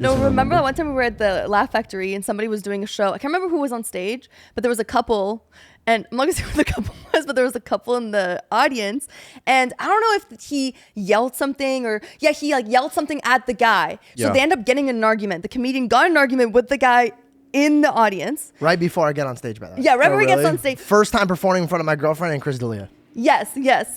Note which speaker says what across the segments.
Speaker 1: No, remember that one time we were at the Laugh Factory and somebody was doing a show. I can't remember who was on stage, but there was a couple, and I'm not gonna say who the couple was, but there was a couple in the audience, and I don't know if he yelled something or he like yelled something at the guy. So they end up getting in an argument. The comedian got in an argument with the guy in the audience.
Speaker 2: Right before I get on stage, by the way.
Speaker 1: Yeah, right before he gets on stage.
Speaker 2: First time performing in front of my girlfriend and Chris D'Elia.
Speaker 1: Yes.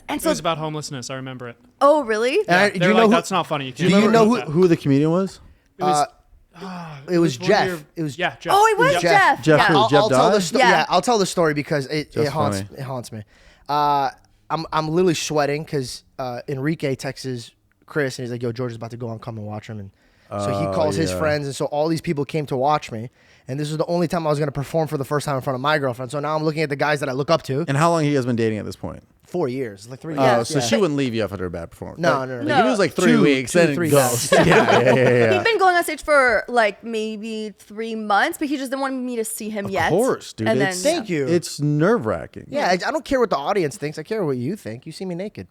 Speaker 1: And
Speaker 3: so it was about homelessness. I remember it.
Speaker 1: Oh, really?
Speaker 3: Yeah, do you know that's not funny.
Speaker 4: Do you know who the comedian was?
Speaker 2: It was Jeff. It was
Speaker 3: Jeff.
Speaker 1: Oh, it was Jeff.
Speaker 4: Jeff.
Speaker 1: Yeah.
Speaker 4: Jeff died?
Speaker 2: I'll tell the story because it haunts me. I'm literally sweating because Enrique texts Chris and he's like, "Yo, George is about to go on. Come and watch him." And so he calls his friends, and so all these people came to watch me. And this was the only time I was going to perform for the first time in front of my girlfriend. So now I'm looking at the guys that I look up to.
Speaker 4: And how long have you guys been dating at this point?
Speaker 2: 4 years, like 3 years.
Speaker 4: Oh, so she wouldn't leave you after a bad performance.
Speaker 2: No.
Speaker 4: If it was like 3 weeks, then
Speaker 2: 3
Speaker 4: it goes. Yeah.
Speaker 1: He'd been going on stage for like maybe 3 months, but he just didn't want me to see him yet.
Speaker 4: Of course, dude.
Speaker 1: And then,
Speaker 2: Thank you.
Speaker 4: It's nerve-wracking.
Speaker 2: Yeah, I don't care what the audience thinks. I care what you think. You see me naked.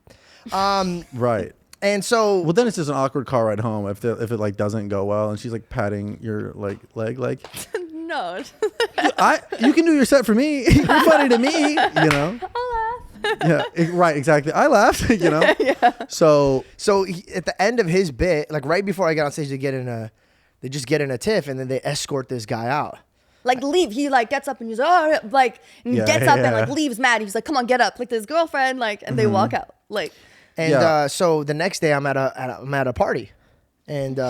Speaker 4: Right.
Speaker 2: And so,
Speaker 4: well, then it's just an awkward car ride home if it like doesn't go well, and she's like patting your like leg, like.
Speaker 1: No.
Speaker 4: You can do your set for me. You're funny to me, you know.
Speaker 1: I'll laugh.
Speaker 4: Yeah, right, exactly. I laughed, you know.
Speaker 1: Yeah.
Speaker 2: So at the end of his bit, like right before I got on stage, they just get in a tiff, and then they escort this guy out.
Speaker 1: Like leave. He like gets up and he's and gets up and like leaves mad. He's like, "Come on, get up!" Like to his girlfriend, like, and they walk out, like.
Speaker 2: And so the next day, I'm at a party, and.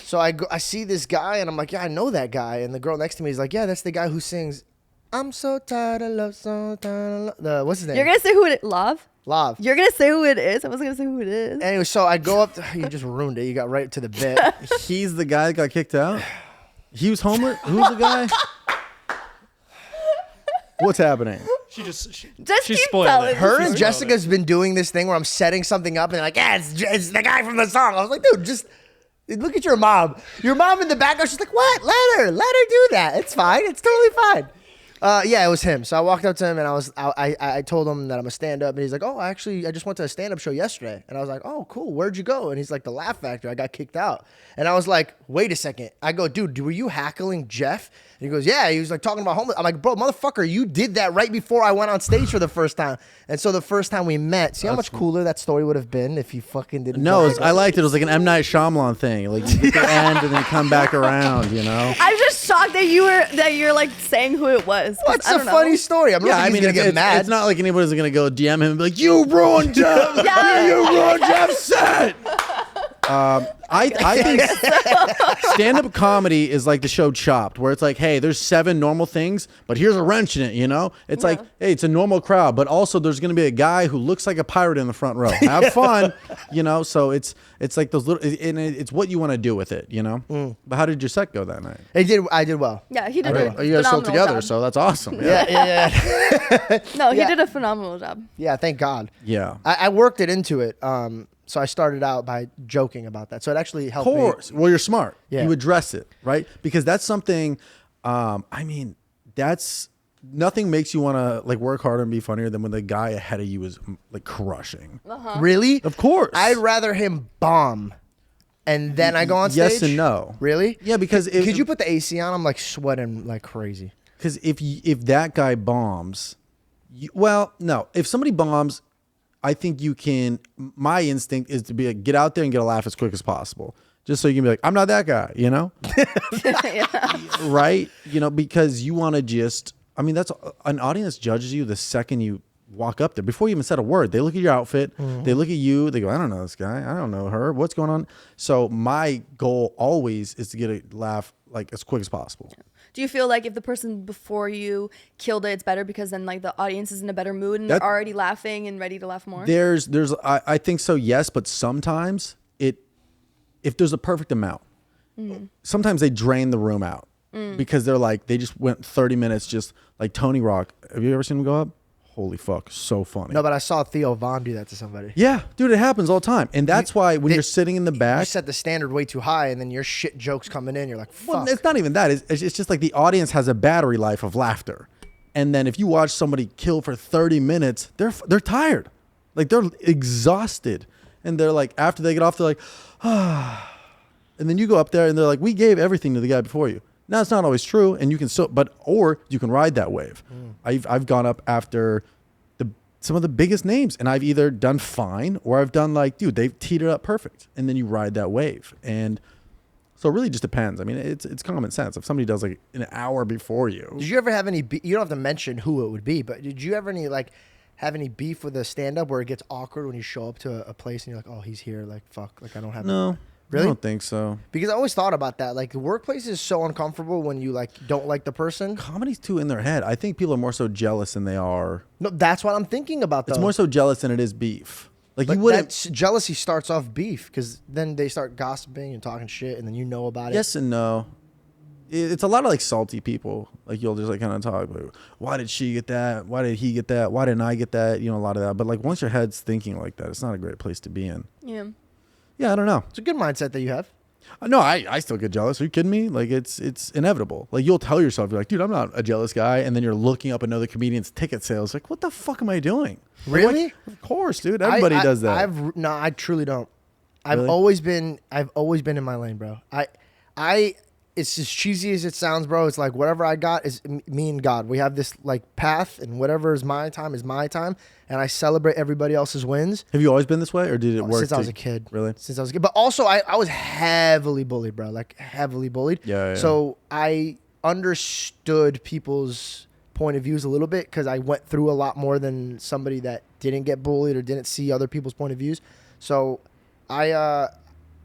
Speaker 2: So I see this guy and I'm like, yeah, I know that guy. And the girl next to me is like, yeah, that's the guy who sings, "I'm so tired of love, so tired of love." What's his name?
Speaker 1: You're gonna say who it is? Love.
Speaker 2: Love.
Speaker 1: You're gonna say who it is. I wasn't gonna say who it is.
Speaker 2: Anyway, so I go up. You just ruined it. You got right to the bit.
Speaker 4: He's the guy that got kicked out. He was homeless. Who's the guy? What's happening?
Speaker 3: She
Speaker 1: keep
Speaker 3: spoiled
Speaker 1: telling
Speaker 3: it.
Speaker 2: Her and Jessica's been doing this thing where I'm setting something up and they're like, yeah, it's the guy from the song. I was like, dude, just. Look at your mom. Your mom in the background, she's like, what? Let her do that. It's fine. It's totally fine. Yeah, it was him. So I walked up to him and I told him that I'm a stand-up. And he's like, oh, actually, I just went to a stand-up show yesterday. And I was like, oh, cool. Where'd you go? And he's like, the Laugh Factory. I got kicked out. And I was like, wait a second. I go, dude, were you hackling Jeff? And he goes, yeah. He was like talking about homeless. I'm like, bro, motherfucker, you did that right before I went on stage for the first time. And so the first time we met, see how much cooler that story would have been if you fucking didn't.
Speaker 4: No, I liked it. It was like an M. Night Shyamalan thing. Like you get the end and then come back around, you know?
Speaker 1: I'm just shocked that you're like saying who it was.
Speaker 2: What's a funny story? I'm not gonna get mad.
Speaker 4: It's not like anybody's gonna go DM him and be like, you ruined Jeff. You ruined Jeff's set. I think stand-up comedy is like the show Chopped, where it's like, hey, there's 7 normal things, but here's a wrench in it, you know? It's like, hey, it's a normal crowd, but also there's going to be a guy who looks like a pirate in the front row. Have fun, you know? So it's like those little, and it's what you want to do with it, you know? But how did your set go that night?
Speaker 2: I did well.
Speaker 1: Yeah, he did
Speaker 4: You guys still together,
Speaker 1: job.
Speaker 4: so that's awesome.
Speaker 2: Yeah.
Speaker 1: No, he did a phenomenal job.
Speaker 2: Yeah, thank God.
Speaker 4: Yeah.
Speaker 2: I worked it into it. So I started out by joking about that. So it actually helped me.
Speaker 4: Of course. Well, you're smart.
Speaker 2: Yeah.
Speaker 4: You address it, right? Because that's something, that's, nothing makes you want to like work harder and be funnier than when the guy ahead of you is like crushing.
Speaker 2: Really?
Speaker 4: Of course.
Speaker 2: I'd rather him bomb and then I go on stage.
Speaker 4: Yes and no.
Speaker 2: Really?
Speaker 4: Yeah, because
Speaker 2: could you put the AC on? I'm like sweating like crazy.
Speaker 4: Because if that guy bombs, no. If somebody bombs, I think you can. My instinct is to be like, get out there and get a laugh as quick as possible, just so you can be like, I'm not that guy, you know, right? You know, because you want to just. I mean, that's an audience judges you the second you walk up there. Before you even said a word, they look at your outfit, they look at you, they go, I don't know this guy, I don't know her, what's going on? So my goal always is to get a laugh like as quick as possible.
Speaker 1: Do you feel like if the person before you killed it, it's better because then like the audience is in a better mood and they're already laughing and ready to laugh more?
Speaker 4: I think so, yes, but sometimes if there's a perfect amount, sometimes they drain the room out because they're like, they just went 30 minutes just like Tony Rock. Have you ever seen him go up? Holy fuck, so funny.
Speaker 2: No, but I saw Theo Von do that to somebody.
Speaker 4: Yeah, dude, it happens all the time. And that's why when you're sitting in the back.
Speaker 2: You set the standard way too high and then your shit jokes coming in, you're like, fuck.
Speaker 4: Well, it's not even that. It's just like the audience has a battery life of laughter. And then if you watch somebody kill for 30 minutes, they're tired. Like they're exhausted. And they're like, after they get off, they're like, And then you go up there and they're like, we gave everything to the guy before you. Now it's not always true, and you can still, or you can ride that wave. I've gone up after some of the biggest names, and I've either done fine or I've done like, dude, they've teed it up perfect, and then you ride that wave. And so it really just depends. I mean, it's common sense. If somebody does like an hour before you,
Speaker 2: did you ever have any? You don't have to mention who it would be, but did you ever have any beef with a stand-up where it gets awkward when you show up to a place and you're like, oh, he's here, like fuck, like I don't have
Speaker 4: no.
Speaker 2: Really?
Speaker 4: I don't think so.
Speaker 2: Because I always thought about that. Like, the workplace is so uncomfortable when you, like, don't like the person.
Speaker 4: Comedy's too in their head. I think people are more so jealous than they are.
Speaker 2: No, that's what I'm thinking about, though.
Speaker 4: It's more so jealous than it is beef. Like,
Speaker 2: but
Speaker 4: you wouldn't.
Speaker 2: Jealousy starts off beef, because then they start gossiping and talking shit, and then you know about it.
Speaker 4: Yes and no. It's a lot of, like, salty people. Like, you'll just, like, kind of talk, like, why did she get that? Why did he get that? Why didn't I get that? You know, a lot of that. But, like, once your head's thinking like that, it's not a great place to be in.
Speaker 1: Yeah.
Speaker 4: Yeah, I don't know.
Speaker 2: It's a good mindset that you have.
Speaker 4: No, I still get jealous. Are you kidding me? Like, it's inevitable. Like, you'll tell yourself, you're like, dude, I'm not a jealous guy. And then you're looking up another comedian's ticket sales. Like, what the fuck am I doing?
Speaker 2: Really?
Speaker 4: Like, of course, dude. Everybody does that.
Speaker 2: No, I truly don't. I've
Speaker 4: Really?
Speaker 2: always been in my lane, bro. It's as cheesy as it sounds, bro. It's like whatever I got is me and God. We have this like path, and whatever is my time, and I celebrate everybody else's wins.
Speaker 4: Have you always been this way, or did it work?
Speaker 2: Since I was a kid.
Speaker 4: Really?
Speaker 2: Since I was a kid. But also, I was heavily bullied, bro. Like, heavily bullied.
Speaker 4: Yeah.
Speaker 2: So I understood people's point of views a little bit because I went through a lot more than somebody that didn't get bullied or didn't see other people's point of views. So I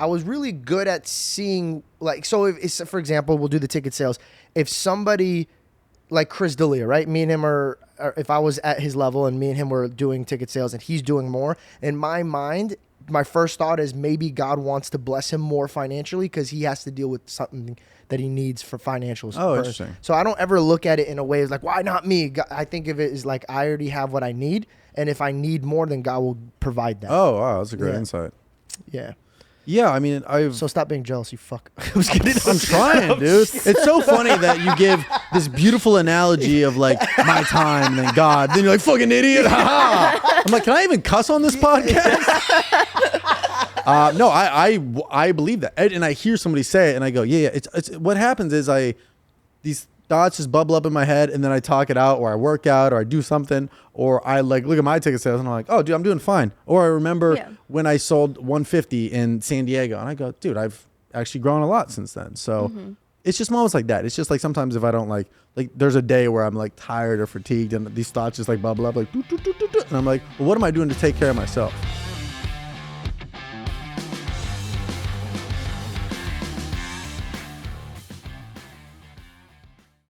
Speaker 2: was really good at seeing, like, so if it's, for example, we'll do the ticket sales. If somebody like Chris D'Elia, right? Me and him or if I was at his level and me and him were doing ticket sales and he's doing more, in my mind, my first thought is maybe God wants to bless him more financially because he has to deal with something that he needs for financials.
Speaker 4: Oh,
Speaker 2: first.
Speaker 4: interesting.
Speaker 2: So I don't ever look at it in a way as like, why not me? I think of it as like, I already have what I need. And if I need more, then God will provide that.
Speaker 4: Oh, wow. That's a great insight.
Speaker 2: Yeah.
Speaker 4: Yeah, I mean,
Speaker 2: So stop being jealous, you fuck. I was kidding.
Speaker 4: I'm trying, dude. It's so funny that you give this beautiful analogy of like my time and then God. Then you're like, fucking idiot. I'm like, can I even cuss on this podcast? No, I believe that. And I hear somebody say it and I go, yeah. It's what happens is these thoughts just bubble up in my head and then I talk it out, or I work out, or I do something, or I like look at my ticket sales and I'm like, oh, dude, I'm doing fine. Or I remember when I sold 150 in San Diego and I go, dude, I've actually grown a lot since then. So it's just moments like that. It's just like sometimes if I don't like there's a day where I'm like tired or fatigued and these thoughts just like bubble up like, and I'm like, well, what am I doing to take care of myself?